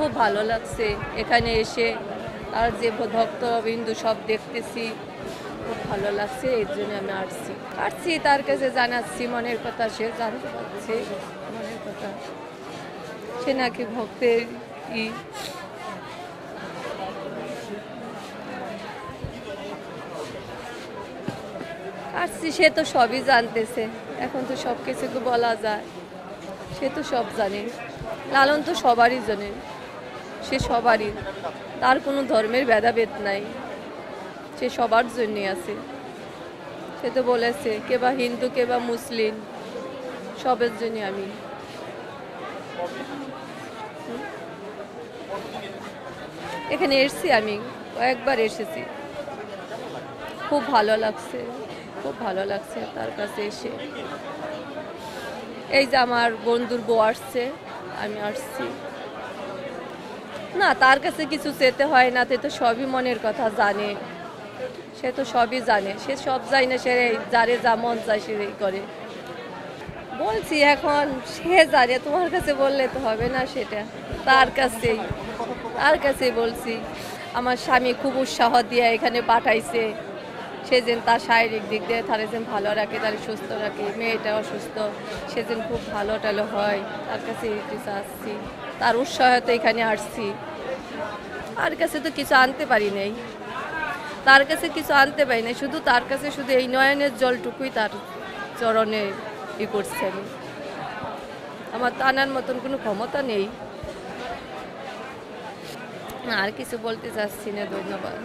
খুব ভালো লাগছে এখানে এসে, আর যে ভক্তবিন্দু সব দেখতেছি খুব ভালো লাগছে, এর জন্য আমি আসছি তার কাছে জানাচ্ছি মনের কথা, সে জানতে পারছে মনের কথা, সে নাকি ভক্তের আসছি, সে তো সবই জানতেছে, এখন তো সব কিছু বলা যায়, সে তো সব জানে, লালন তো সবারই জানে, সে সবারই, তার কোনো ধর্মের ভেদাভেদ নাই, সে সবার জন্যই আছে, সে তো বলেছে কে বা হিন্দু কে বা মুসলিম সবের জন্য আমি। এখানে এসেছি, আমি কয়েকবার এসেছি, খুব ভালো লাগছে, খুব ভালো লাগছে তার কাছে এসে। এই যে আমার বন্ধুর বউ আসছে, আমি আসছি না, তার কাছে কিছু চেতে হয় না, সে তো সবই মনের কথা জানে, সে তো সবই জানে, সে সব যায় না, সে যারে যা মন চায় সেটাই করে। বলছি এখন সে জানে, তোমার কাছে বললে তো হবে না, সেটা তার কাছেই বলছি। আমার স্বামী খুব উৎসাহ দিয়ে এখানে পাঠাইছে, সে যেন তার শারীরিক দিক দিয়ে তারা যেন ভালো রাখে, তারা সুস্থ রাখে, মেয়েটা অসুস্থ, সে যেন খুব ভালো টালো হয়, তার কাছে আসছি, তার উৎসাহতে এখানে আসছি। তার কাছে তো কিছু আনতে পারি নাই, তার কাছে কিছু আনতে পারি নাই, শুধু তার কাছে শুধু এই নয়নের জলটুকুই তার চরণে করছি আমি, আমার টানার মতন কোনো ক্ষমতা নেই, আর কিছু বলতে চাচ্ছি না, ধন্যবাদ।